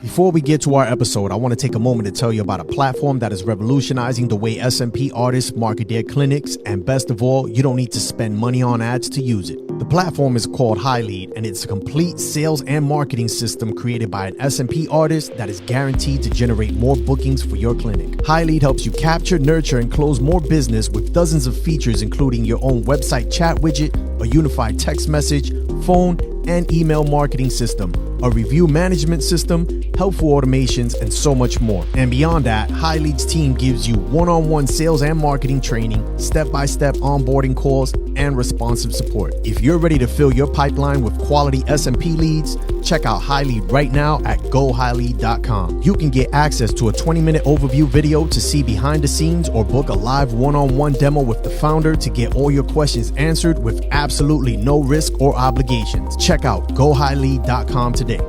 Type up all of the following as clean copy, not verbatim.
Before we get to our episode, I want to take a moment to tell you about a platform that is revolutionizing the way SMP artists market their clinics, and best of all, you don't need to spend money on ads to use it. The platform is called HighLead, and it's a complete sales and marketing system created by an SMP artist that is guaranteed to generate more bookings for your clinic. HighLead helps you capture, nurture, and close more business with dozens of features, including your own website chat widget, a unified text message, phone, and email marketing system, a review management system, helpful automations, and so much more. And beyond that, HighLead's team gives you one-on-one sales and marketing training, step-by-step onboarding calls, and responsive support. If you're ready to fill your pipeline with quality SMP leads, check out HighLead right now at gohighlead.com. You can get access to a 20-minute overview video to see behind the scenes, or book a live one-on-one demo with the founder to get all your questions answered with absolutely no risk or obligations. Check out gohighlead.com today.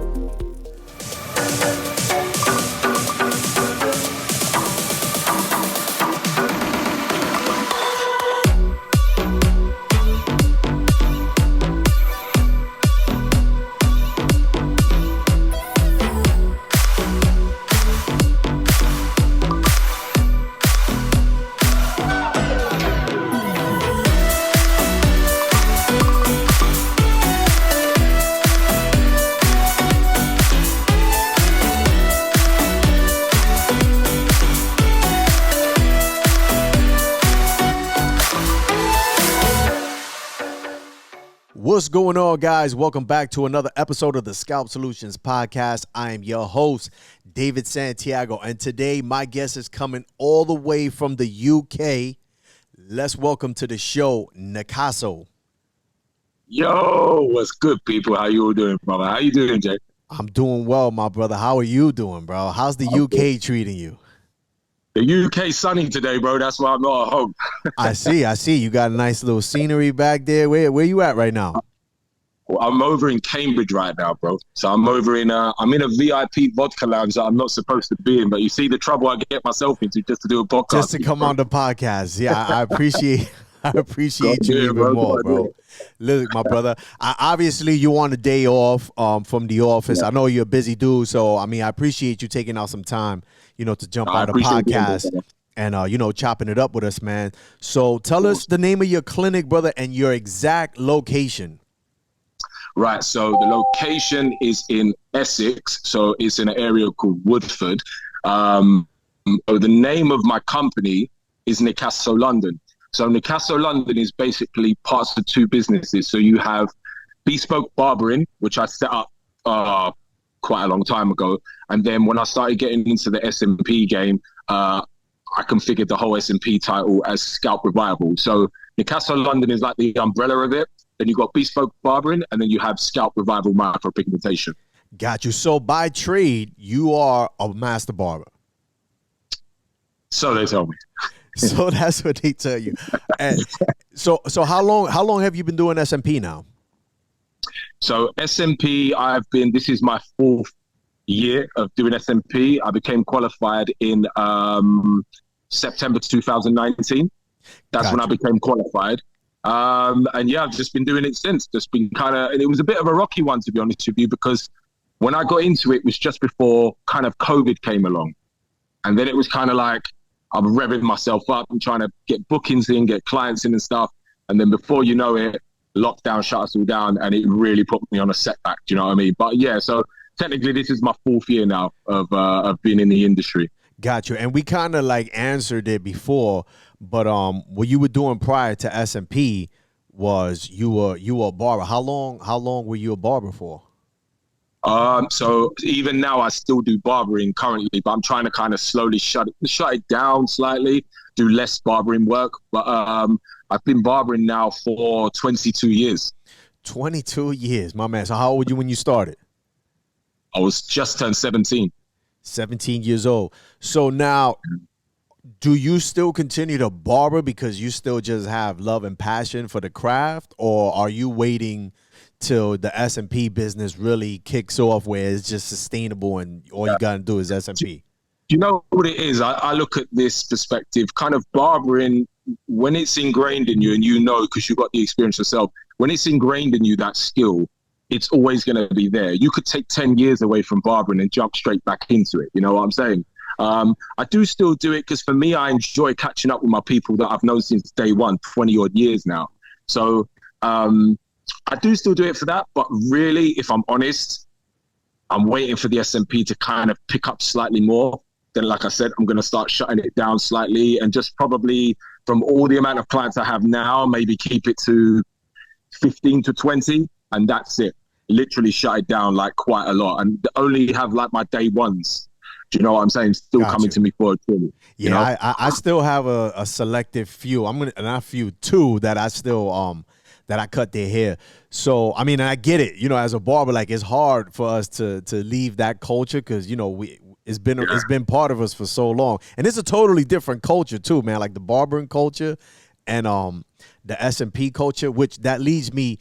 What's going on, guys? Welcome back to another episode of the Scalp Solutions podcast. I am your host, David Santiago, and today my guest is coming all the way from the UK. Let's welcome to the show, Nicasso. Yo, what's good, people? How you all doing, brother? How you doing, Jay? I'm doing well, my brother. How are you doing, bro? How's the UK treating you? The UK sunny today, bro. That's why I'm not at home. I see. You got a nice little scenery back there. Where you at right now? Well, I'm over in Cambridge right now, bro. So I'm over in I'm in a VIP vodka lounge that I'm not supposed to be in. But you see the trouble I get myself into just to do a podcast. Just to come on the podcast. Yeah, I appreciate you even more, bro. Look, my brother, obviously you on a day off from the office. Yeah. I know you're a busy dude, so I appreciate you taking out some time, to jump on the podcast and chopping it up with us, man. So tell us the name of your clinic, brother, and your exact location. Right, so the location is in Essex, so it's in an area called Woodford. So the name of my company is Nicasso London. So Nicasso London is basically parts of two businesses. So you have Bespoke Barbering, which I set up quite a long time ago. And then when I started getting into the SMP game, I configured the whole SMP title as Scalp Revival. So Nicasso London is like the umbrella of it. Then you got Bespoke Barbering, and then you have Scalp Revival Micropigmentation. Got you. So by trade, you are a master barber. So they tell me. So that's what they tell you. And so how long have you been doing SMP now? So SMP, this is my 4th year of doing SMP. I became qualified in September 2019. That's when I became qualified. And yeah, I've just been doing it since. Just been and it was a bit of a rocky one, to be honest with you, because when I got into it was just before kind of COVID came along. And then it was kind of like, I'm revving myself up and trying to get bookings in, get clients in and stuff. And then before you know it, lockdown shut us all down, and it really put me on a setback. Do you know what I mean? But yeah, so technically this is my 4th year now of being in the industry. Got you. And we kind of answered it before, but what you were doing prior to SMP was you were a barber. How long were you a barber for? So even now I still do barbering currently, but I'm trying to kind of slowly shut it down slightly, do less barbering work. But I've been barbering now for 22 years. 22 years, my man. So how old were you when you started? I was just turned 17. 17 years old. So now, do you still continue to barber because you still just have love and passion for the craft, or are you waiting till the SMP business really kicks off where it's just sustainable and all you got to do is SMP? You know what it is? I look at this perspective, kind of barbering, when it's ingrained in you, and because you've got the experience yourself, when it's ingrained in you, that skill, it's always going to be there. You could take 10 years away from barbering and jump straight back into it. You know what I'm saying? I do still do it because for me, I enjoy catching up with my people that I've known since day one, 20 odd years now. So I do still do it for that. But really, if I'm honest, I'm waiting for the SMP to kind of pick up slightly more. Then, like I said, I'm going to start shutting it down slightly and just probably from all the amount of clients I have now, maybe keep it to 15 to 20. And that's it. Literally shut it down like quite a lot and only have like my day ones. Do you know what I'm saying? Still coming to me for a training. Yeah, you know? I still have a selective few. Two that I still that I cut their hair. So I mean, I get it. You know, as a barber, like it's hard for us to leave that culture because you know it's been part of us for so long, and it's a totally different culture too, man. Like the barbering culture and the SMP culture, which that leads me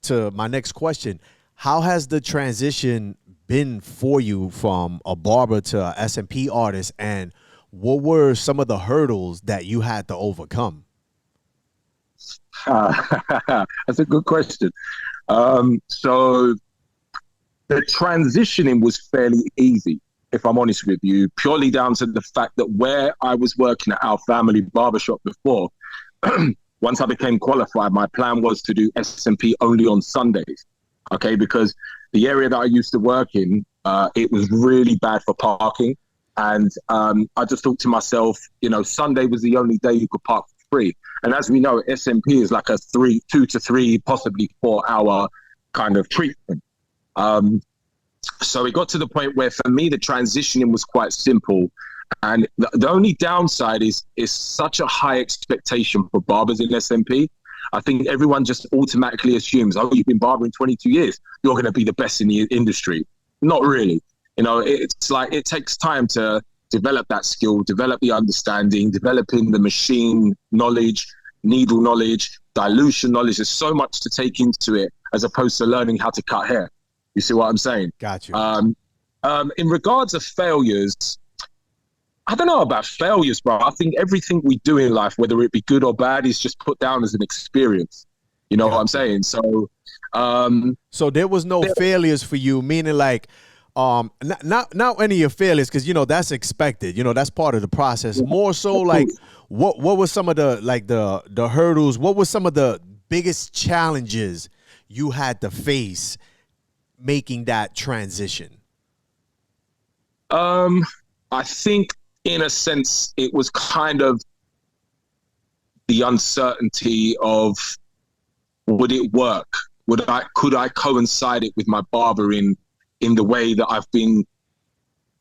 to my next question. How has the transition been for you from a barber to a SMP artist, and what were some of the hurdles that you had to overcome? That's a good question. So the transitioning was fairly easy, if I'm honest with you, purely down to the fact that where I was working at our family barbershop before, once I became qualified, my plan was to do SMP only on Sundays. Okay, because the area that I used to work in, it was really bad for parking. And I just thought to myself, you know, Sunday was the only day you could park for free. And as we know, SMP is like a 2 to 3, possibly 4 hour kind of treatment. So it got to the point where for me, the transitioning was quite simple. And the only downside is such a high expectation for barbers in SMP. I think everyone just automatically assumes, oh, you've been barbering 22 years, you're going to be the best in the industry. Not really. You know, it's like it takes time to develop that skill, develop the understanding, developing the machine knowledge, needle knowledge, dilution knowledge. There's so much to take into it as opposed to learning how to cut hair. You see what I'm saying? Got you. In regards of failures, I don't know about failures, bro. I think everything we do in life, whether it be good or bad, is just put down as an experience. You know what I'm saying? So, so there was no failures for you, meaning like, not any of your failures, because you know that's expected. You know that's part of the process. More so, like, what were some of the hurdles? What were some of the biggest challenges you had to face making that transition? I think, in a sense, it was kind of the uncertainty of, would it work? Could I coincide it with my barbering in the way that I've been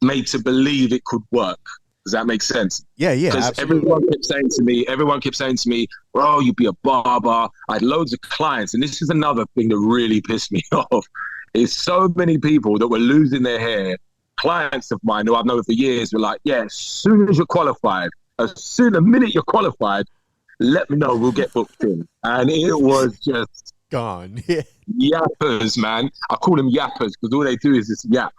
made to believe it could work? Does that make sense? Yeah, because everyone kept saying to me, bro, you'd be a barber. I had loads of clients, and this is another thing that really pissed me off, is so many people that were losing their hair, clients of mine who I've known for years, were like, yeah, as soon as you're qualified, the minute you're qualified, let me know, we'll get booked in. And it was just gone. Yappers, man. I call them yappers because all they do is just yap.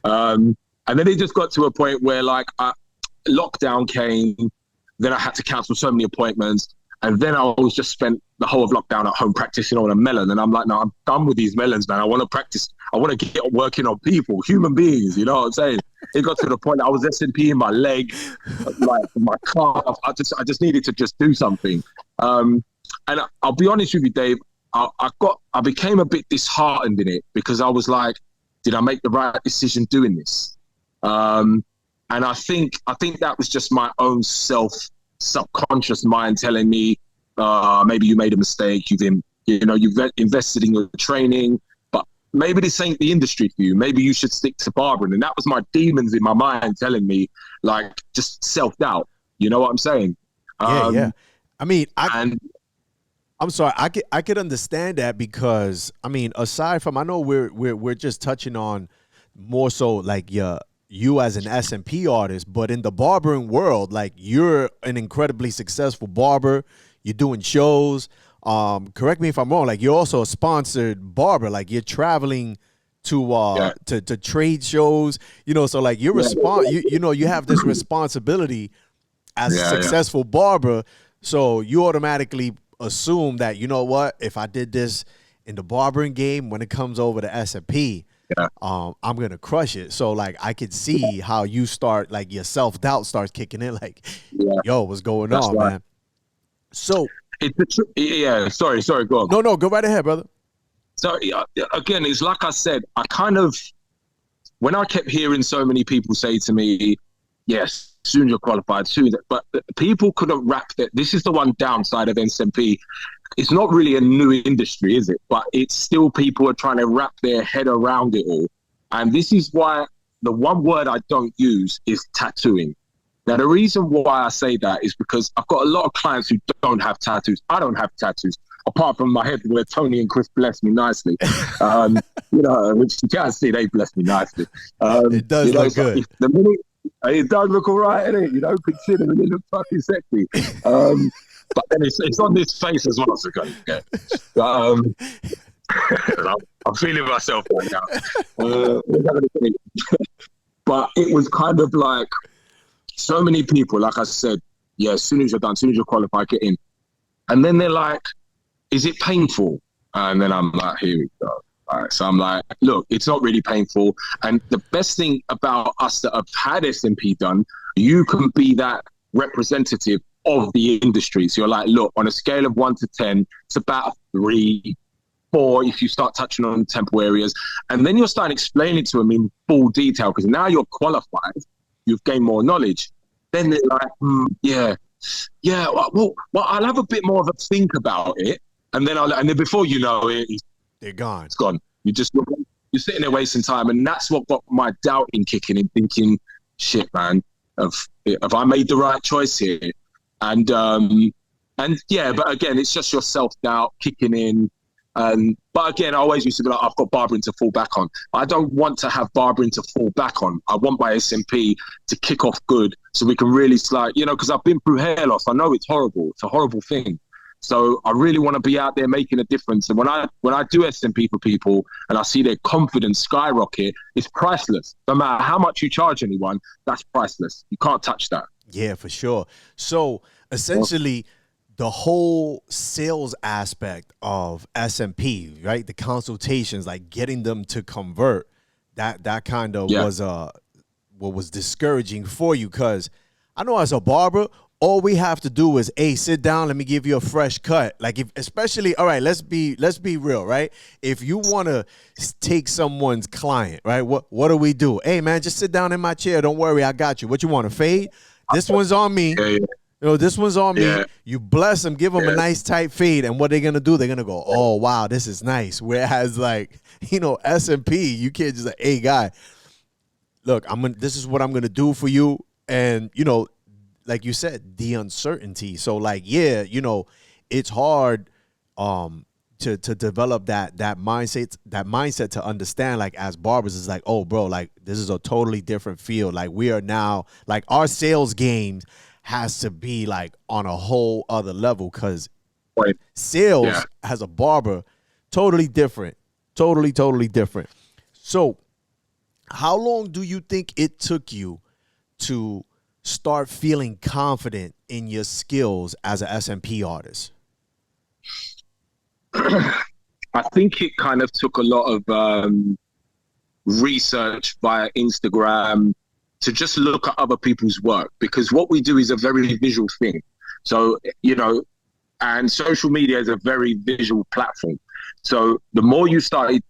And then it just got to a point where like lockdown came, then I had to cancel so many appointments. And then I was just spent the whole of lockdown at home practicing on a melon. And I'm like, no, I'm done with these melons, man. I want to practice. I want to get working on people, human beings. You know what I'm saying? It got to the point I was SMP in my leg, like my calf. I just needed to just do something. And I'll be honest with you, Dave. I became a bit disheartened in it because I was like, did I make the right decision doing this? And I think that was just my own subconscious mind telling me, maybe you made a mistake. You've invested in your training, but maybe this ain't the industry for you. Maybe you should stick to barbering. And that was my demons in my mind telling me, like, just self-doubt. You know what I'm saying? Yeah. I mean, I'm sorry. I could understand that because I mean, aside from, I know we're just touching on more so like you as an SMP artist, but in the barbering world, like you're an incredibly successful barber. You're doing shows. Correct me if I'm wrong. Like you're also a sponsored barber. Like you're traveling to trade shows. You know, so like you're you have this responsibility as a successful barber. So you automatically assume that, you know what, if I did this in the barbering game, when it comes over to SMP, Yeah. I'm gonna crush it. So like I could see how you start, like your self-doubt starts kicking in, like, Yeah. yo, what's going That's on, right. man? So Yeah. Sorry. Go on. no, go right ahead, brother. So again, it's like I said, when I kept hearing so many people say to me, yes, soon you're qualified, soon, but people couldn't wrap that. This is the one downside of SMP. It's not really a new industry, is it? But it's still, people are trying to wrap their head around it all. And this is why the one word I don't use is tattooing. Now, the reason why I say that is because I've got a lot of clients who don't have tattoos. I don't have tattoos, apart from my head where Tony and Chris bless me nicely. Which you can't see, they bless me nicely. It does look good. Like the minute, it does look all right, innit? Considering it looks fucking sexy. But then it's on this face as well, so yeah. I'm feeling myself right now. But it was kind of like, so many people, like I said, yeah, as soon as you're done, as soon as you're qualified, get in. And then they're like, is it painful? And then I'm like, here we go. All right. So I'm like, look, it's not really painful. And the best thing about us that have had SMP done, you can be that representative of the industry. So you're like, look, on a scale of 1 to 10, it's about 3, 4 if you start touching on temple areas. And then you'll start explaining to them in full detail, because now you're qualified. You've gained more knowledge. Then they're like, yeah. Well, I'll have a bit more of a think about it, and then before you know it, they're gone. It's gone. You're sitting there wasting time, and that's what got my doubting kicking in, thinking, shit, man, have I made the right choice here? And yeah, but again, it's just your self-doubt kicking in. But again, I always used to be like, I've got barbering to fall back on. I don't want to have barbering to fall back on. I want my SMP to kick off good, so we can really because I've been through hair loss. I know it's horrible. It's a horrible thing. So I really want to be out there making a difference. And when I do SMP for people and I see their confidence skyrocket, it's priceless. No matter how much you charge anyone, that's priceless. You can't touch that. Yeah, for sure. So essentially, the whole sales aspect of SMP, right? The consultations, like getting them to convert, that kind of was what was discouraging for you, because I know as a barber, all we have to do is, hey, sit down, let me give you a fresh cut. Like, all right, let's be real, right? If you want to take someone's client, right? What do we do? Hey, man, just sit down in my chair. Don't worry, I got you. What you want, a fade? This one's on me. Yeah. This one's on me. You bless them, give them a nice tight fade, and what they're gonna do? They're gonna go, oh wow, this is nice. Whereas SMP, you can't just like, hey guy, look, this is what I'm gonna do for you, and like you said, the uncertainty. So like, yeah, it's hard to develop that mindset to understand, like, as barbers, is like, oh bro, like this is a totally different field. Like we are now, like, our sales game has to be like on a whole other level, because sales as a barber, totally different. Totally different. So how long do you think it took you to start feeling confident in your skills as an SMP artist? I think it kind of took a lot of research via Instagram, to just look at other people's work, because what we do is a very visual thing. So, and social media is a very visual platform. So the more you started,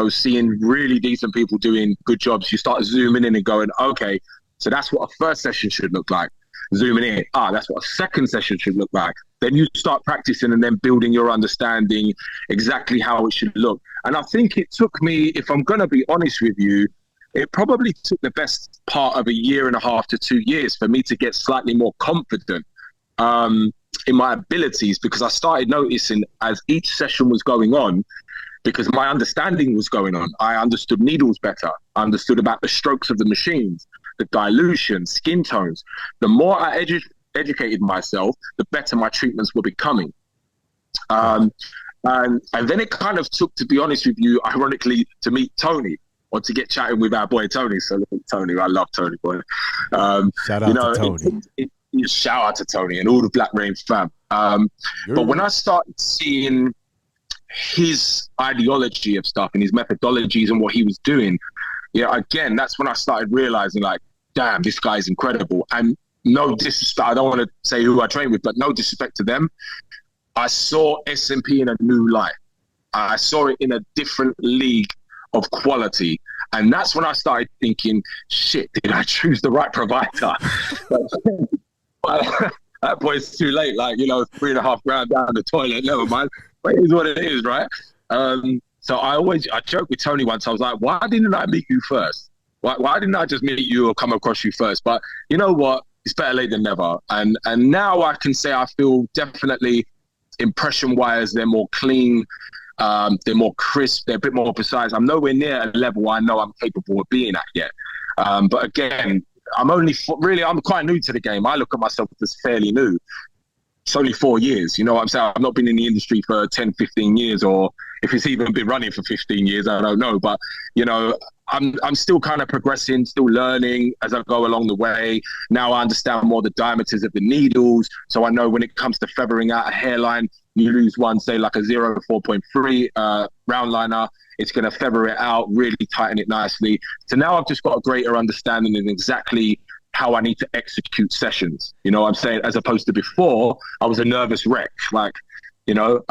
seeing really decent people doing good jobs, you start zooming in and going, okay, so that's what a first session should look like. Zooming in, that's what a second session should look like. Then you start practicing and then building your understanding exactly how it should look. And I think it took me, if I'm going to be honest with you, it probably took the best part of 1.5 to 2 years for me to get slightly more confident in my abilities, because I started noticing as each session was going on, because my understanding was going on. I understood needles better. I understood about the strokes of the machines, the dilution, skin tones. The more I educated myself, the better my treatments were becoming. And then it kind of took, to be honest with you, ironically, to meet Tony, or to get chatting with our boy Tony. So Tony, I love Tony, boy. Shout out to Tony. Shout out to Tony and all the Black Rain fam. But when I started seeing his ideology of stuff and his methodologies and what he was doing, yeah, again, that's when I started realizing, like, damn, this guy's incredible. And no disrespect, I don't want to say who I train with, but no disrespect to them. I saw SMP in a new light. I saw it in a different league of quality. And that's when I started thinking, shit, did I choose the right provider? But that point, it's too late. Like, you know, $3.5 grand down the toilet, never mind. But it is what it is, right? So I joked with Tony once. I was like, why didn't I meet you first? Why didn't I just meet you or come across you first? But you know what? It's better late than never. And now I can say I feel definitely impression-wise, they're more clean. They're more crisp. They're a bit more precise. I'm nowhere near a level I know I'm capable of being at yet. But again, I'm quite new to the game. I look at myself as fairly new. It's only 4 years. You know what I'm saying? I've not been in the industry for 10, 15 years, or if it's even been running for 15 years, I don't know. But, you know, I'm still kind of progressing, still learning as I go along the way. Now I understand more the diameters of the needles. So I know when it comes to feathering out a hairline, you lose one, say like a 0.4.3 round liner, it's going to feather it out, really tighten it nicely. So now I've just got a greater understanding of exactly how I need to execute sessions. You know what I'm saying? As opposed to before, I was a nervous wreck. Like, you know,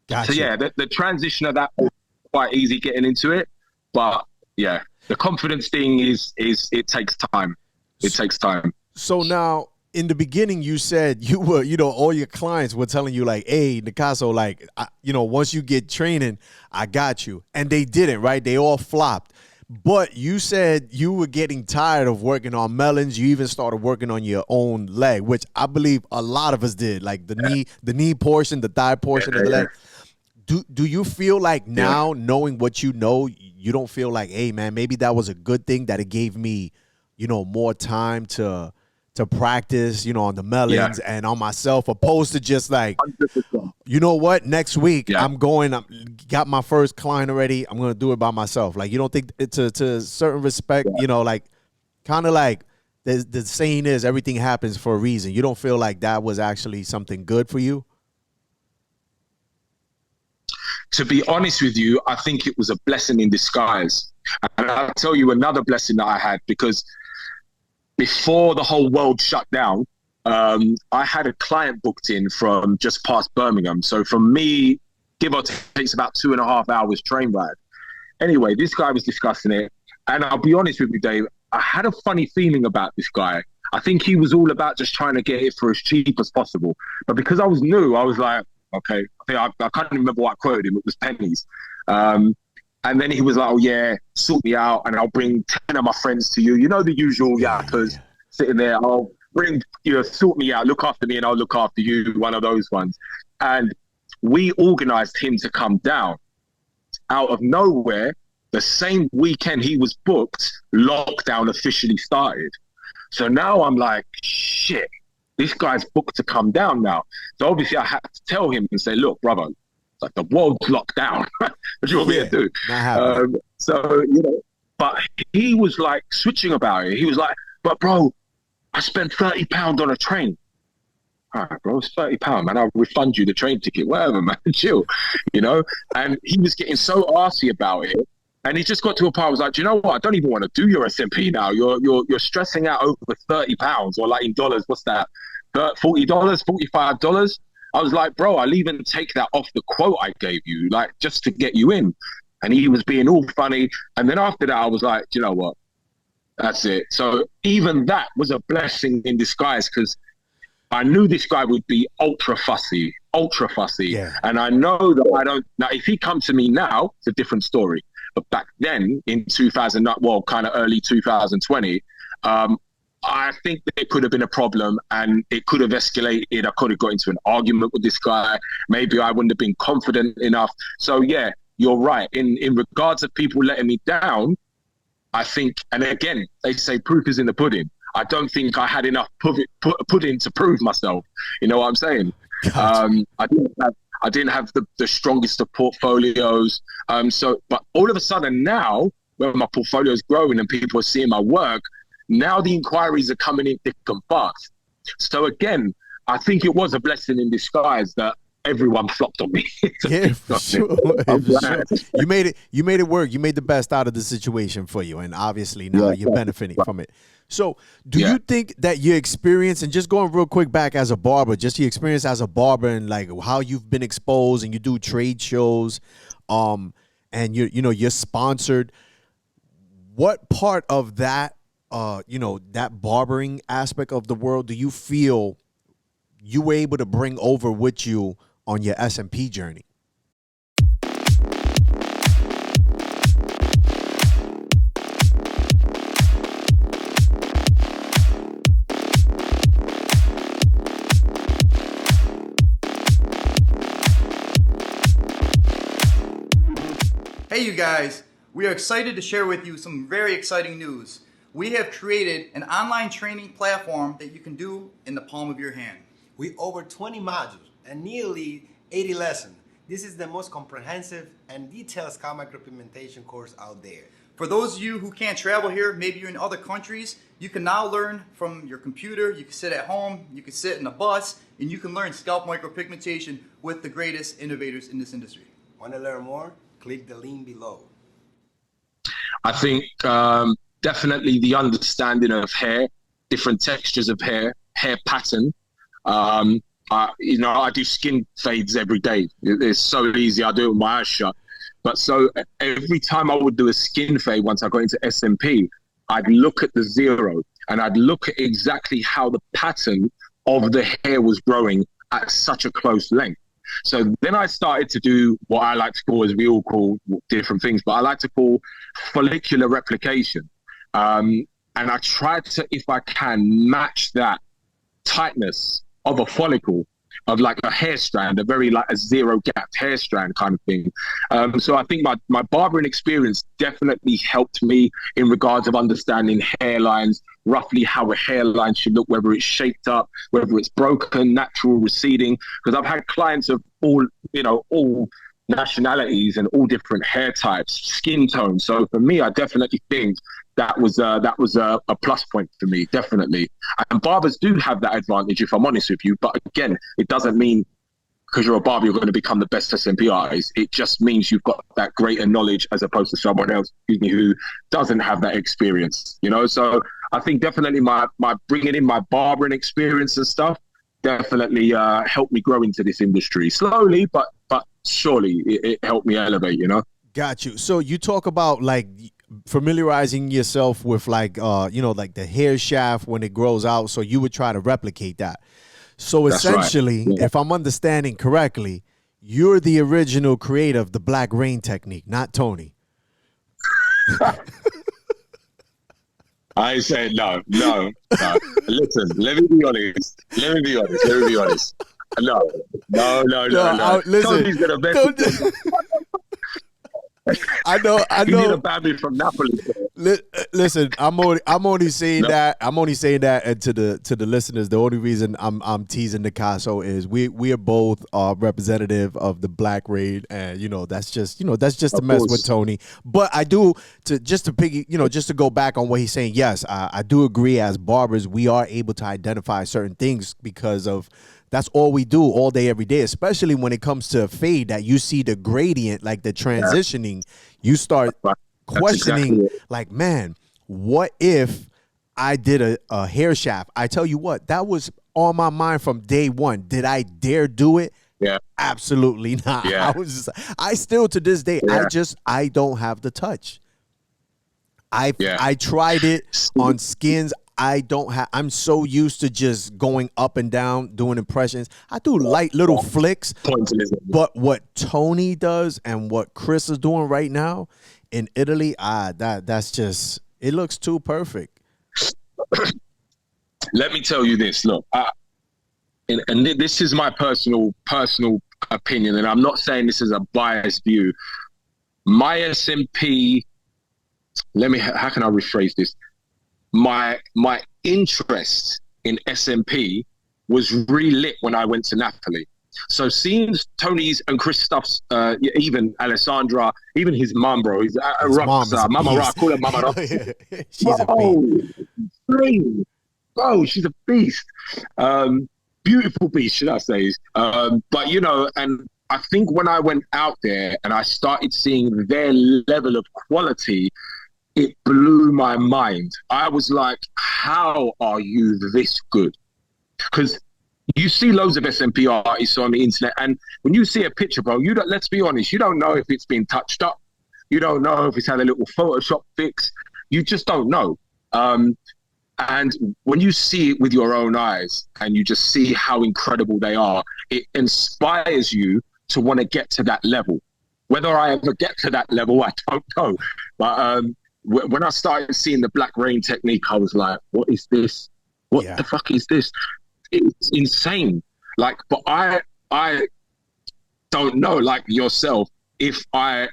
Gotcha. So yeah, the transition of that was quite easy getting into it. But yeah, the confidence thing is it takes time. It takes time. So now, in the beginning, you said you were, you know, all your clients were telling you like, hey, Nicasso, like, you know, once you get training, I got you. And they didn't, right? They all flopped. But you said you were getting tired of working on melons. You even started working on your own leg, which I believe a lot of us did, like the knee portion, the thigh portion of the leg. Do you feel like now, knowing what you know, you don't feel like, hey, man, maybe that was a good thing that it gave me, you know, more time to practice, you know, on the melons and on myself, opposed to just like, 100%. You know what, next week I'm got my first client already, I'm going to do it by myself. Like, you don't think to a certain respect, you know, like kind of like the saying is everything happens for a reason. You don't feel like that was actually something good for you? To be honest with you, I think it was a blessing in disguise. And I'll tell you another blessing that I had, because before the whole world shut down, I had a client booked in from just past Birmingham. So from me, give or take, it's about 2.5 hours train ride. Anyway, this guy was discussing it. And I'll be honest with you, Dave, I had a funny feeling about this guy. I think he was all about just trying to get it for as cheap as possible. But because I was new, I was like, okay, I can't remember what I quoted him. It was pennies. And then he was like, oh, yeah, sort me out and I'll bring 10 of my friends to you. You know, the usual yappers sitting there. I'll bring, you know, sort me out, look after me and I'll look after you, one of those ones. And we organized him to come down. Out of nowhere, the same weekend he was booked, lockdown officially started. So now I'm like, shit, this guy's booked to come down now. So obviously I had to tell him and say, look, brother, like the world's locked down. What do you want me to do? So, you know, but he was like switching about it. He was like, but bro, I spent £30 on a train. All right, bro, it's £30, man. I'll refund you the train ticket, whatever, man. Chill, you know? And he was getting so arsy about it. And he just got to a part, I was like, do you know what? I don't even want to do your SMP now. You're stressing out over £30, or like in dollars, what's that? $40, $45? I was like, bro, I'll even take that off the quote I gave you, like just to get you in. And he was being all funny. And then after that, I was like, do you know what? That's it. So even that was a blessing in disguise, because I knew this guy would be ultra fussy. Yeah. And I know that now if he come to me now, it's a different story. But back then in 2000, well, kind of early 2020, I think there could have been a problem and it could have escalated. I could have got into an argument with this guy. Maybe I wouldn't have been confident enough. So yeah, you're right. In regards of people letting me down, I think, and again, they say proof is in the pudding. I don't think I had enough pudding to prove myself. You know what I'm saying? I didn't have the strongest of portfolios. But all of a sudden now, when my portfolio is growing and people are seeing my work, now the inquiries are coming in thick and fast. So again, I think it was a blessing in disguise that everyone flopped on me. Yeah, for sure. For sure. You made it work. You made the best out of the situation for you, and obviously now you're benefiting from it. So do you think that your experience, and just going real quick back as a barber, just your experience as a barber and like how you've been exposed and you do trade shows, and you're sponsored, what part of that, that barbering aspect of the world do you feel you were able to bring over with you on your SMP journey? Hey you guys, we are excited to share with you some very exciting news. We have created an online training platform that you can do in the palm of your hand. With over 20 modules and nearly 80 lessons, this is the most comprehensive and detailed scalp micropigmentation course out there. For those of you who can't travel here, maybe you're in other countries, you can now learn from your computer, you can sit at home, you can sit in a bus, and you can learn scalp micropigmentation with the greatest innovators in this industry. Want to learn more? Click the link below. I think definitely the understanding of hair, different textures of hair pattern. I do skin fades every day. It's so easy. I do it with my eyes shut. But so every time I would do a skin fade, once I got into SMP, I'd look at the zero and I'd look at exactly how the pattern of the hair was growing at such a close length. So then I started to do what I like to call, as we all call different things, but I like to call follicular replication. And I try to, if I can, match that tightness of a follicle, of like a hair strand, a very like a zero gap hair strand kind of thing. So I think my barbering experience definitely helped me in regards of understanding hairlines, roughly how a hairline should look, whether it's shaped up, whether it's broken, natural, receding. Because I've had clients of all nationalities and all different hair types, skin tones. So for me, I definitely think that was a plus point for me, definitely. And barbers do have that advantage, if I'm honest with you. But again, it doesn't mean because you're a barber, you're going to become the best SMP artist. It just means you've got that greater knowledge as opposed to someone else, who doesn't have that experience, So I think definitely my bringing in my barbering experience and stuff definitely helped me grow into this industry slowly, but surely it helped me elevate, Got you. So you talk about like familiarizing yourself with like like the hair shaft when it grows out, so you would try to replicate that. So essentially, if I'm understanding correctly, you're the original creator of the black rain technique, not Tony. I said no. Listen, let me be honest. No. Listen, Tony's the best. I know. He did a Bambi from Napoli. Listen, I'm only saying that. I'm only saying that, and to the listeners, the only reason I'm teasing Nicasso is we are both representative of the black raid, and that's just to mess with Tony. But I do just to go back on what he's saying. Yes, I do agree. As barbers, we are able to identify certain things because of. That's all we do all day, every day, especially when it comes to fade, that you see the gradient, like the transitioning, you start questioning, like, man, what if I did a hair shaft? I tell you what, that was on my mind from day one. Did I dare do it? Yeah. Absolutely not. Yeah. I still to this day, I don't have the touch. I tried it on skins. I'm so used to just going up and down, doing impressions. I do light little flicks, but what Tony does and what Chris is doing right now in Italy, that's just, it looks too perfect. Let me tell you this, look, and this is my personal opinion, and I'm not saying this is a biased view. My SMP, how can I rephrase this? My interest in SMP was relit when I went to Napoli. So seeing Tony's and Chris stuff's, even Alessandra, even his mum, bro, he's a rock star. Mama Rock, call her Mama Rock. She's a beast. Bro, she's a beast. beautiful beast, should I say. But, you know, and I think when I went out there and I started seeing their level of quality, it blew my mind. I was like, how are you this good? Because you see loads of SMP artists on the internet, and when you see a picture, bro, you don't, let's be honest, you don't know if it's been touched up. You don't know if it's had a little Photoshop fix. You just don't know. And when you see it with your own eyes and you just see how incredible they are, it inspires you to want to get to that level. Whether I ever get to that level, I don't know. But when I started seeing the Black Rain technique, I was like, what is this? What the fuck is this? It's insane. Like, but I don't know, like yourself, if I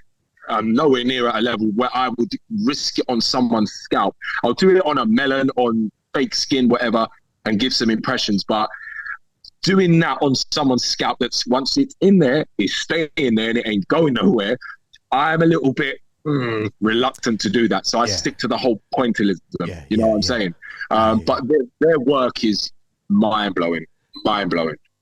am nowhere near at a level where I would risk it on someone's scalp. I'll do it on a melon, on fake skin, whatever, and give some impressions. But doing that on someone's scalp, that's once it's in there, it's staying there and it ain't going nowhere, I'm a little bit reluctant to do that. So I stick to the whole pointillism. You know what I'm saying? But their work is mind-blowing.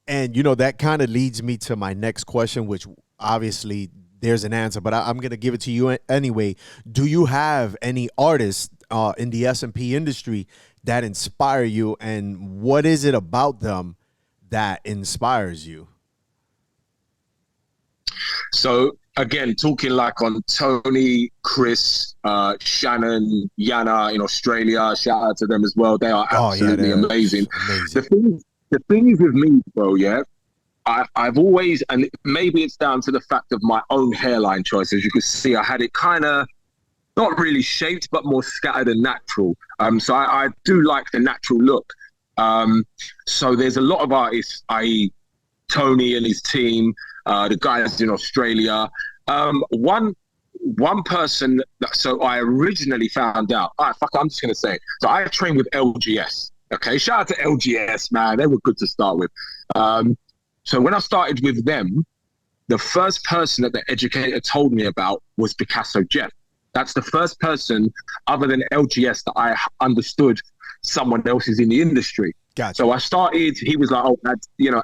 And, you know, that kind of leads me to my next question, which obviously there's an answer, but I'm going to give it to you anyway. Do you have any artists in the SMP industry that inspire you, and what is it about them that inspires you? So, again, talking like on Tony, Chris, Shannon, Yana in Australia, shout out to them as well. They are absolutely amazing. The thing is with me, bro, I've always, and maybe it's down to the fact of my own hairline choice. As you can see, I had it kind of not really shaped, but more scattered and natural. So I do like the natural look. So there's a lot of artists, i.e. Tony and his team, the guys in Australia. One person so I originally found out, I'm just going to say it. So I trained with LGS. Okay, shout out to LGS, man. They were good to start with. So when I started with them, the first person that the Educator told me about was Picasso Jeff. That's the first person other than LGS that I understood someone else is in the industry. Gotcha. So I started, he was like,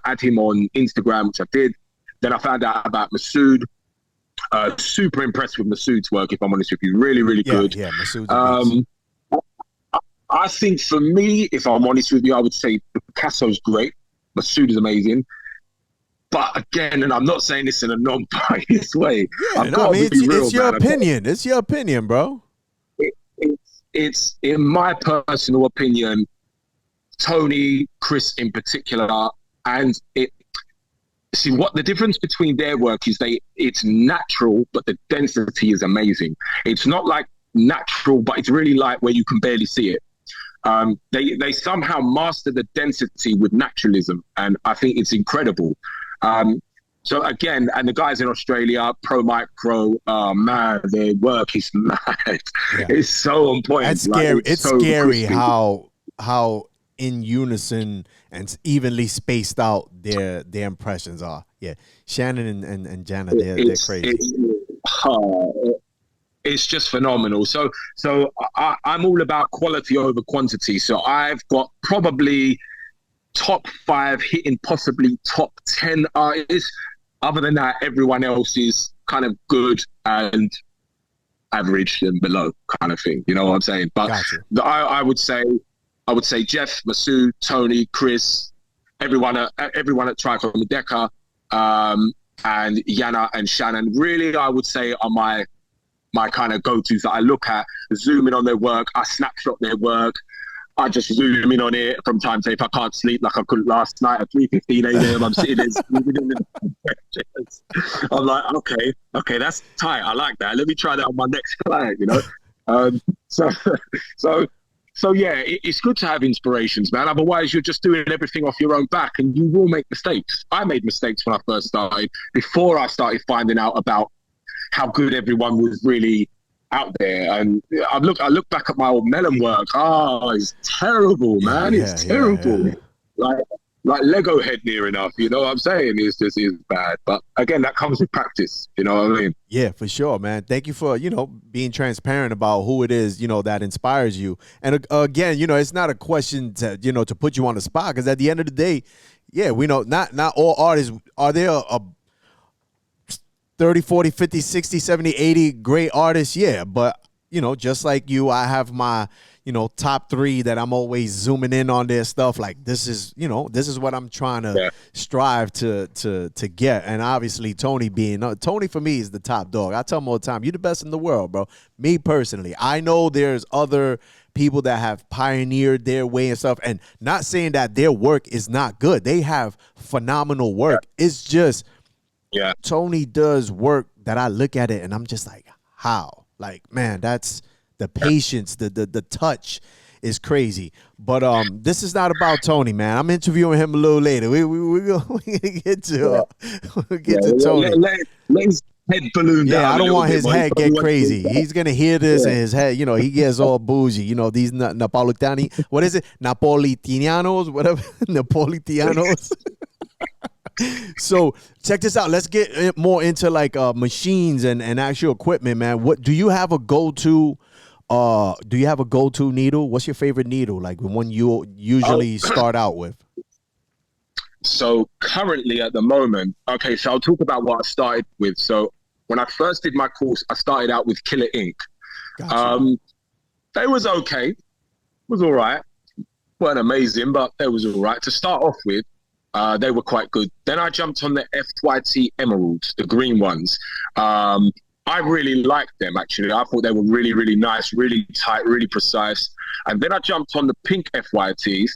add him on Instagram, which I did. Then I found out about Masood. Super impressed with Masood's work, if I'm honest with you. Really, really good. Yeah, Masood's I think for me, if I'm honest with you, I would say Picasso's great. Masood is amazing. But again, and I'm not saying this in a non-biased way. Yeah, it's your opinion. It's your opinion, bro. It's in my personal opinion, Tony, Chris in particular, and see what the difference between their work is. It's natural, but the density is amazing. It's not like natural, but it's really light where you can barely see it. They somehow master the density with naturalism, and I think it's incredible. So again, and the guys in Australia, Pro Micro, man, their work is mad. Yeah. It's so on point. That's scary. It's so scary how in unison and evenly spaced out their impressions are. Yeah, Shannon and Jana, they're crazy. It's just phenomenal. So I'm all about quality over quantity. So I've got probably top 5 hitting possibly top 10 artists. Other than that, everyone else is kind of good and average and below kind of thing. You know what I'm saying? But gotcha. I would say Jeff, Masood, Tony, Chris, everyone at Tricon Medeka, and Yana and Shannon. Really, I would say are my kind of go-tos that I look at, zoom in on their work, I snapshot their work, I just zoom in on it from time to time. If I can't sleep like I couldn't last night at 3:15 a.m., I'm sitting there zooming in. I'm like, okay, that's tight. I like that. Let me try that on my next client, you know? So yeah, it's good to have inspirations, man. Otherwise, you're just doing everything off your own back and you will make mistakes. I made mistakes when I first started, before I started finding out about how good everyone was really out there. And I look back at my old melon work. Oh, it's terrible, man. It's terrible. Yeah. Like Lego head near enough, you know what I'm saying? It's bad. But again, that comes with practice, you know what I mean? Yeah, for sure, man. Thank you for, being transparent about who it is, that inspires you. And again, it's not a question to, to put you on the spot, because at the end of the day, Yeah, we know not all artists. Are there a 30, 40, 50, 60, 70, 80 great artists? Yeah, but, you know, just like you, I have my, you know, top 3 that I'm always zooming in on their stuff. Like, this is, you know, this is what I'm trying to strive to get. And obviously Tony for me is the top dog. I tell him all the time, you're the best in the world, bro. Me personally, I know there's other people that have pioneered their way and stuff, and not saying that their work is not good. They have phenomenal work. It's just, Tony does work that I look at it and I'm just like, how? Like, man, that's the patience, the touch is crazy. But this is not about Tony, man. I'm interviewing him a little later. We're gonna get to Tony. Let his head balloon down. Yeah, I don't want his head get crazy. He's gonna hear this and his head, you know, he gets all bougie. You know, these Napolitani, what is it? Napolitanianos, whatever. Napolitanianos. So check this out. Let's get more into like machines and actual equipment, man. What do you have a go-to? Do you have a go-to needle? What's your favorite needle? Like the one you usually start out with? So currently at the moment, okay, so I'll talk about what I started with. So when I first did my course, I started out with Killer Ink. Gotcha. They was okay. Was all right. Weren't amazing, but they was all right. To start off with, they were quite good. Then I jumped on the FYT Emeralds, the green ones. I really liked them, actually. I thought they were really, really nice, really tight, really precise. And then I jumped on the pink FYTs.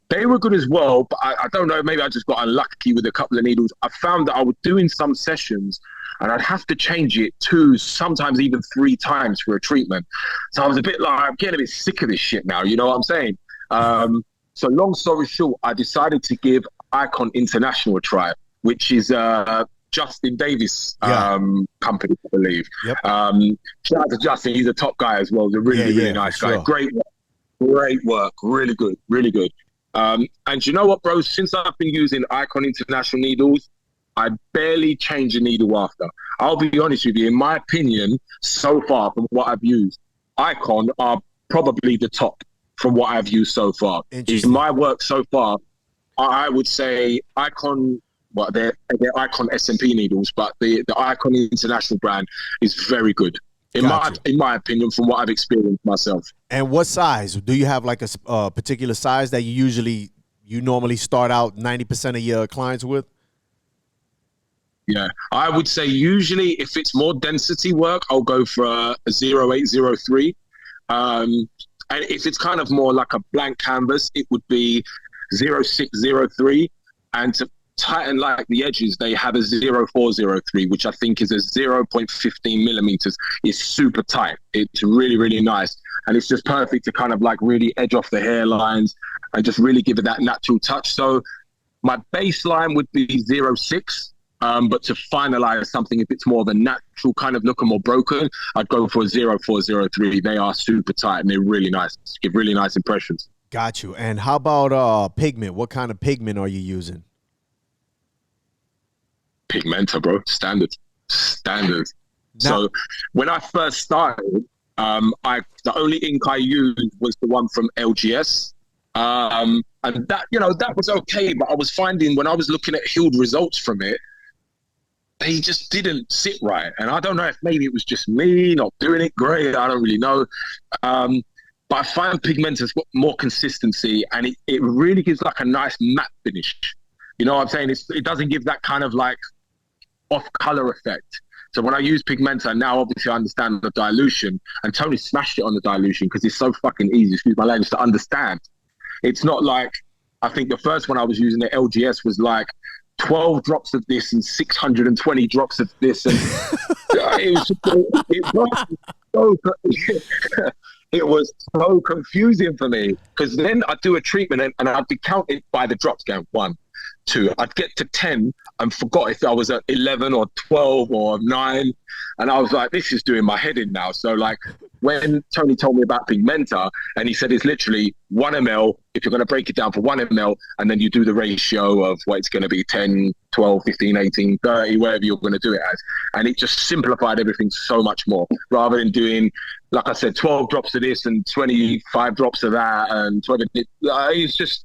They were good as well, but I don't know, maybe I just got unlucky with a couple of needles. I found that I was doing some sessions and I'd have to change it 2, sometimes even 3 times for a treatment. So I was a bit like, I'm getting a bit sick of this shit now, you know what I'm saying? So long story short, I decided to give Icon International a try, which is Justin Davis company, I believe. Yep. Shout out to Justin, he's a top guy as well. He's a really nice guy. Sure. Great work, really good, really good. And you know what, bro? Since I've been using Icon International needles, I barely change a needle after. I'll be honest with you, in my opinion, so far from what I've used, Icon are probably the top from what I've used so far. In my work so far, I would say Icon, well, they're Icon SMP needles, but the Icon International brand is very good. In my opinion, from what I've experienced myself. And what size? Do you have like a particular size that you normally start out 90% of your clients with? Yeah, I would say usually if it's more density work, I'll go for a 0803. And if it's kind of more like a blank canvas, it would be 0603. And to tighten like the edges, they have a 0403, which I think is a 0.15 millimeters. It's super tight. It's really, really nice. And it's just perfect to kind of like really edge off the hairlines and just really give it that natural touch. So my baseline would be 06. But to finalize something, if it's more of a natural kind of look or more broken, I'd go for a 0403. They are super tight and they're really nice. Give really nice impressions. Got you. And how about pigment? What kind of pigment are you using? Pigmenta, bro. Standard. Now, so when I first started, the only ink I used was the one from LGS. And that, you know, that was okay. But I was finding when I was looking at healed results from it, they just didn't sit right. And I don't know if maybe it was just me not doing it great. I don't really know. But I find Pigmenta's got more consistency and it really gives like a nice matte finish. You know what I'm saying? It doesn't give that kind of like off color effect. So when I use Pigmenta, now obviously I understand the dilution, and Tony smashed it on the dilution because it's so fucking easy, excuse my language, to understand. It's not like, I think the first one I was using, the LGS, was like 12 drops of this and 620 drops of this. And it was so confusing for me, because then I'd do a treatment and I'd be counted by the drops going 1, 2. I'd get to 10 and forgot if I was at 11 or 12 or 9. And I was like, this is doing my head in now. So like when Tony told me about Pigmenta, and he said it's literally 1 ml, if you're going to break it down for 1 ml, and then you do the ratio of what it's going to be, 10, 12, 15, 18, 30, whatever you're going to do it as. And it just simplified everything so much more, rather than doing, like I said, 12 drops of this and 25 drops of that. And 12, it's just,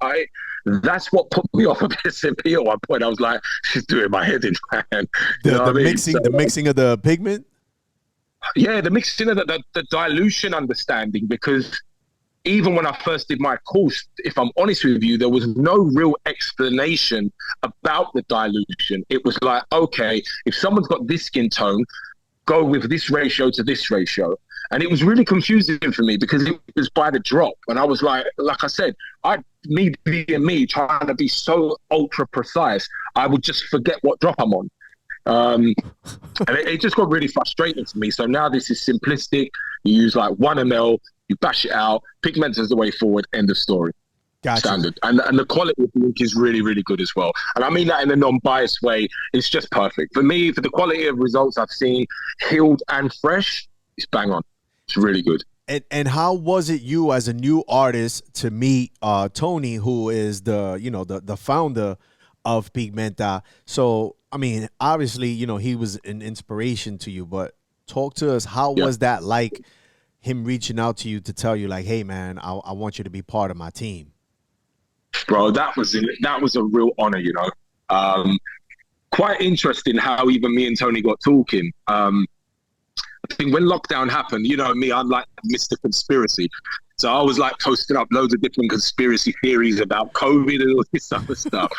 That's what put me off of SMP at one point. I was like, she's doing my head in, man. You know what I mean? The mixing of the pigment. Yeah, the mixing of the dilution understanding, because even when I first did my course, if I'm honest with you, there was no real explanation about the dilution. It was like, okay, if someone's got this skin tone, go with this ratio to this ratio. And it was really confusing for me because it was by the drop. And I was like I said, me being me, trying to be so ultra precise, I would just forget what drop I'm on. And it just got really frustrating for me. So now this is simplistic. You use like 1 ml, you bash it out, pigment is the way forward, end of story. Gotcha. Standard. And the quality of the ink is really, really good as well. And I mean that in a non-biased way. It's just perfect. For me, for the quality of results I've seen, healed and fresh, it's bang on. It's really good. And how was it you as a new artist to meet Tony, who is the founder of Pigmenta? So, I mean, obviously, he was an inspiration to you, but talk to us. How was that like, him reaching out to you to tell you like, hey man, I want you to be part of my team? Bro, that was a real honor, quite interesting how even me and Tony got talking. I think when lockdown happened, you know me, I'm like Mr. Conspiracy. So I was like posting up loads of different conspiracy theories about COVID and all this other stuff.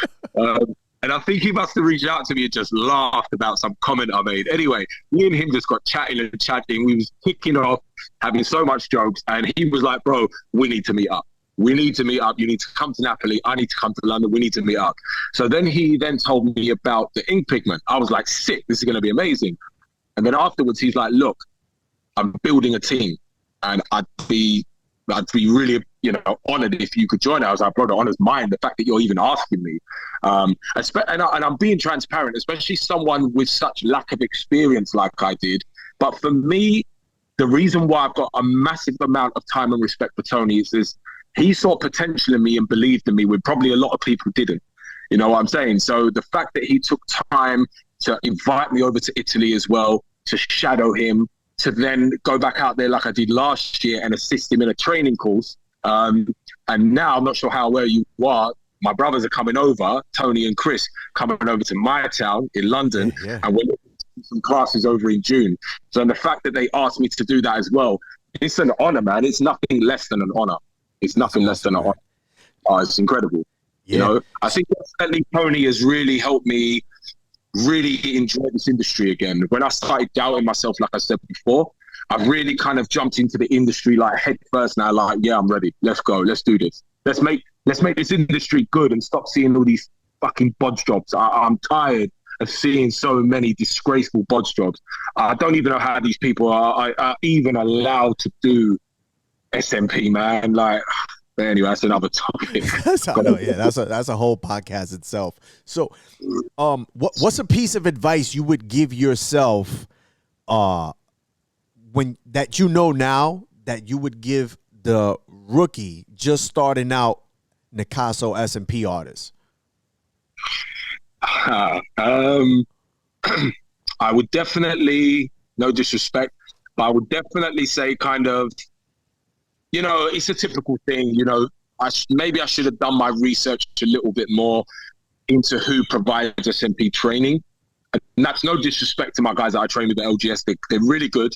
And I think he must have reached out to me and just laughed about some comment I made. Anyway, me and him just got chatting and chatting. We was kicking off, having so much jokes. And he was like, bro, we need to meet up. We need to meet up. You need to come to Napoli. I need to come to London. We need to meet up. So then he told me about the ink pigment. I was like, sick. This is going to be amazing. And then afterwards, he's like, look, I'm building a team and I'd be really, honored if you could join. I was like, bro, the honor's mine. The fact that you're even asking me. And I'm being transparent, especially someone with such lack of experience like I did. But for me, the reason why I've got a massive amount of time and respect for Tony is he saw potential in me and believed in me when probably a lot of people didn't. You know what I'm saying? So the fact that he took time to invite me over to Italy as well, to shadow him, to then go back out there like I did last year and assist him in a training course. And now I'm not sure how aware you are. My brothers are coming over, Tony and Chris, coming over to my town in London, and we're looking to do some classes over in June. So the fact that they asked me to do that as well, it's an honor, man. It's nothing less than an honor. It's nothing less than an honor. It's incredible. Yeah. I think definitely Tony has really helped me really enjoy this industry again. When I started doubting myself, like I said before, I've really kind of jumped into the industry like head first now, like, yeah, I'm ready. Let's go. Let's do this. Let's make this industry good and stop seeing all these fucking bodge jobs. I'm tired of seeing so many disgraceful bodge jobs. I don't even know how these people are even allowed to do SMP, man. Like, but anyway, that's another topic. That's a whole podcast itself. So, what's a piece of advice you would give yourself, when that now that you would give the rookie just starting out Nicasso SMP artist? I would definitely, no disrespect, but I would definitely say kind of, it's a typical thing, maybe I should have done my research a little bit more into who provides SMP training. And that's no disrespect to my guys that I train with at LGS. They're really good.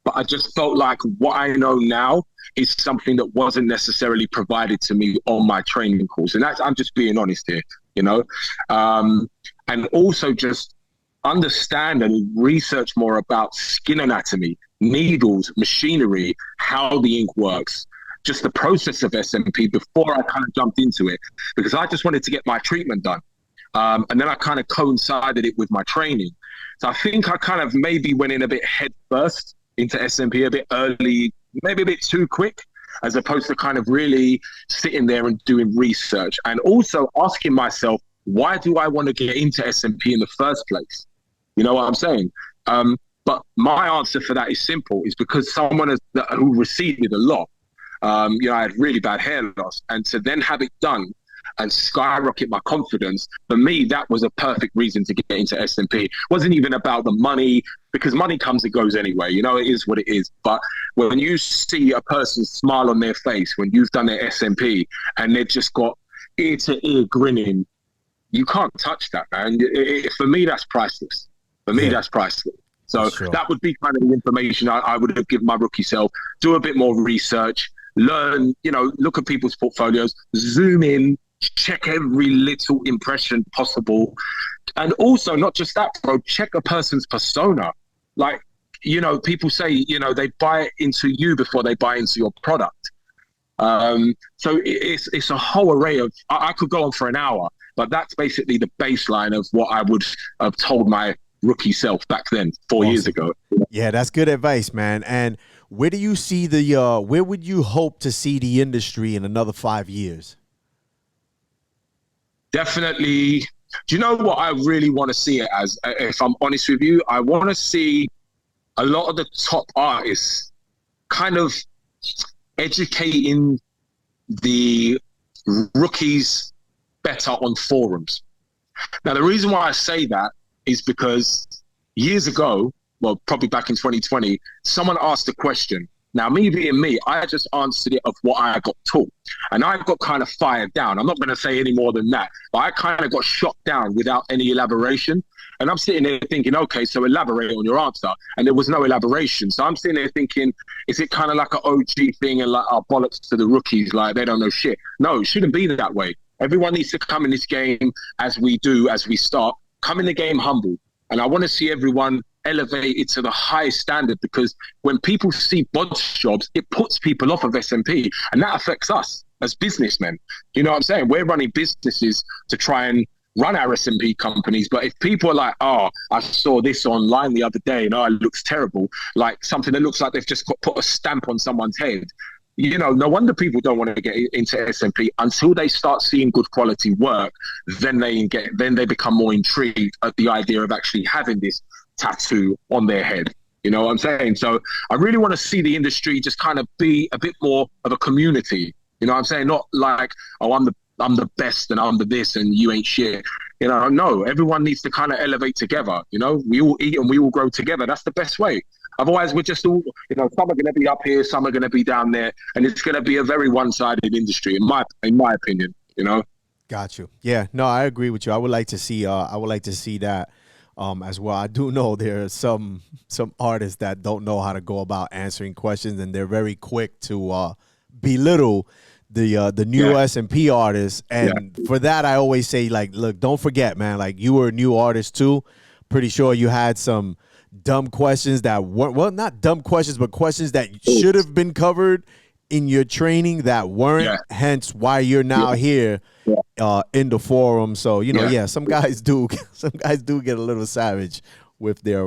But I just felt like what I know now is something that wasn't necessarily provided to me on my training course. And I'm just being honest here, and also just understand and research more about skin anatomy, needles, machinery, how the ink works, just the process of SMP before I kind of jumped into it, because I just wanted to get my treatment done. And then I kind of coincided it with my training. So I think I kind of maybe went in a bit head first into SMP a bit early, maybe a bit too quick, as opposed to kind of really sitting there and doing research and also asking myself, why do I want to get into SMP in the first place? You know what I'm saying? But my answer for that is simple. It's because someone who receded a lot. I had really bad hair loss, and to then have it done and skyrocket my confidence, for me, that was a perfect reason to get into SMP. It wasn't even about the money, because money comes and goes anyway. It is what it is. But when you see a person smile on their face when you've done their SMP and they've just got ear to ear grinning. You can't touch that, man. For me, that's priceless. For me, that's priceless. So that would be kind of the information I would have given my rookie self. Do a bit more research, learn, look at people's portfolios, zoom in, check every little impression possible. And also, not just that, bro, check a person's persona. Like, people say, they buy into you before they buy into your product. So it's a whole array of, I could go on for an hour, but that's basically the baseline of what I would have told my rookie self back then, 4 years ago. Yeah, that's good advice, man. And where do you see where would you hope to see the industry in another 5 years? Definitely. Do you know what I really want to see it as? If I'm honest with you, I want to see a lot of the top artists kind of educating the rookies better on forums. Now, the reason why I say that is because years ago, well, probably back in 2020, someone asked a question. Now, me being me, I just answered it of what I got taught. And I got kind of fired down. I'm not going to say any more than that, but I kind of got shot down without any elaboration. And I'm sitting there thinking, okay, so elaborate on your answer. And there was no elaboration. So I'm sitting there thinking, is it kind of like an OG thing and like, oh, bollocks to the rookies, like they don't know shit? No, it shouldn't be that way. Everyone needs to come in this game as we start, come in the game humble. And I want to see everyone elevated to the highest standard, because when people see bod jobs, it puts people off of SMP, and that affects us as businessmen. You know what I'm saying? We're running businesses to try and run our SMP companies, but if people are like, oh, I saw this online the other day and it looks terrible, like something that looks like they've just put a stamp on someone's head, no wonder people don't want to get into SMP until they start seeing good quality work. Then they become more intrigued at the idea of actually having this tattoo on their head. You know what I'm saying? So I really want to see the industry just kind of be a bit more of a community. You know what I'm saying? Not like, oh, I'm the best and I'm the this and you ain't shit. No, everyone needs to kind of elevate together. We all eat and we all grow together. That's the best way. Otherwise, we're just all, some are going to be up here, some are going to be down there, and it's going to be a very one-sided industry, in my opinion. Got you. Yeah, no, I agree with you. I would like to see that as well. I do know there are some artists that don't know how to go about answering questions, and they're very quick to belittle the new SMP artists. And for that, I always say, like, look, don't forget, man, like, you were a new artist too. Pretty sure you had some dumb questions that weren't, well, not dumb questions, but questions that should have been covered in your training that weren't, hence why you're now here in the forum. So, some guys do get a little savage with their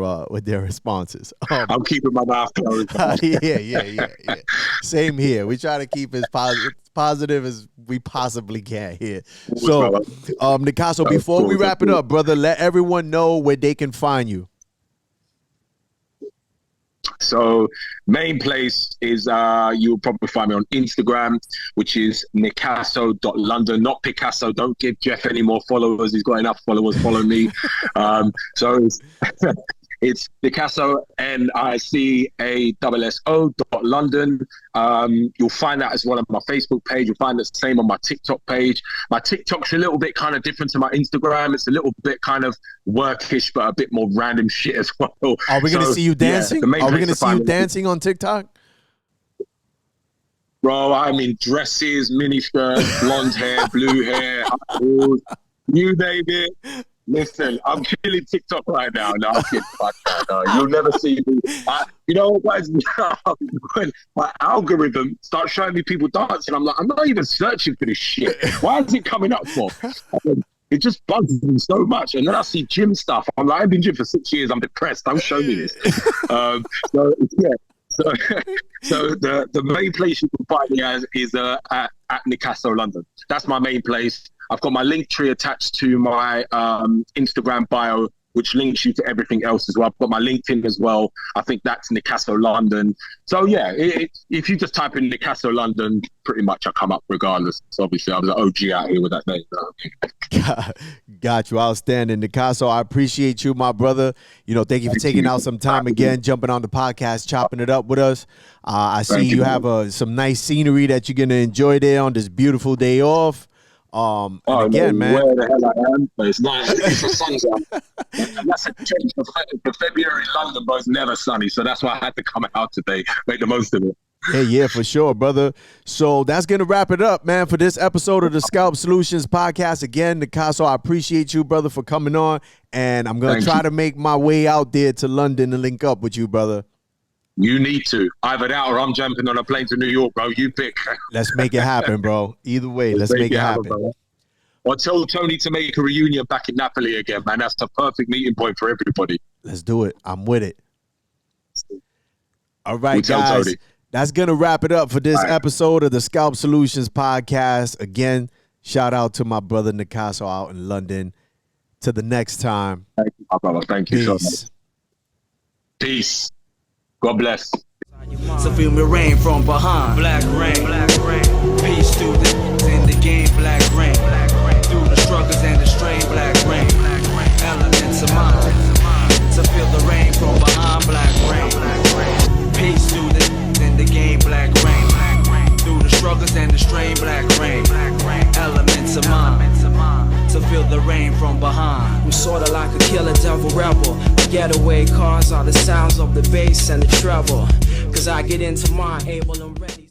responses. I'm keeping my mouth closed. Yeah. Same here. We try to keep as positive as we possibly can here. So, Nicasso, before we wrap it up, brother, let everyone know where they can find you. So main place is you'll probably find me on Instagram, which is Nicasso.London, not Picasso. Don't give Jeff any more followers. He's got enough followers. Follow me. So it's Nicasso, NICASSO.London. You'll find that as well on my Facebook page. You'll find the same on my TikTok page. My TikTok's a little bit kind of different to my Instagram. It's a little bit kind of workish, but a bit more random shit as well. Are we going to see you dancing? Are we going to see you dancing on TikTok? Bro, I'm in dresses, miniskirts, blonde hair, blue hair, you name it. Listen, I'm killing TikTok right now. No, I'm kidding. No, you'll never see me. You know what? When my algorithm starts showing me people dancing, I'm like, I'm not even searching for this shit. Why is it coming up for? It just bugs me so much. And then I see gym stuff. I'm like, I've been gym for 6 years. I'm depressed. Don't show me this. So the main place you can find me is at Nicasso London. That's my main place. I've got my link tree attached to my Instagram bio, which links you to everything else as well. I've got my LinkedIn as well. I think that's Nicasso London. So yeah, if you just type in Nicasso London, pretty much I come up regardless. So obviously I was an OG out here with that name. Got you. Outstanding. Nicasso, I appreciate you, my brother. Thank you for taking out some time again, jumping on the podcast, chopping it up with us. I see you have some nice scenery that you're going to enjoy there on this beautiful day off. And again, man, where the hell I am, but it's not. It's the sun's out. And that's a change for February in London, but it's never sunny, so that's why I had to come out today, make the most of it. Yeah, for sure, brother. So that's going to wrap it up, man, for this episode of the Scalp Solutions podcast. Again, Nicasso, I appreciate you, brother, for coming on. And I'm going to try to make my way out there to London and link up with you, brother. You need to. Either that or I'm jumping on a plane to New York, bro. You pick. Let's make it happen, bro. Either way, let's make it happen. Bro. Or tell Tony to make a reunion back in Napoli again, man. That's the perfect meeting point for everybody. Let's do it. I'm with it. All right, guys. Tony. That's going to wrap it up for this episode of the Scalp Solutions podcast. Again, shout out to my brother Nicasso out in London. To the next time. Thank you, my brother. Thank you so much. Peace. God bless. So feel me rain from behind. Black rain, black rain. Peace students in the game. Black rain, black rain. Through the struggles and the strain. Black rain, black rain. Elements of mine. So feel the rain from behind. Black rain, black rain. Peace students in the game. Black rain, black rain. Through the struggles and the strain. Black rain, black rain. Elements of mine. To feel the rain from behind. I'm sorta like a killer devil rebel. The getaway cars are the sounds of the bass and the treble. Cause I get into mine able and ready.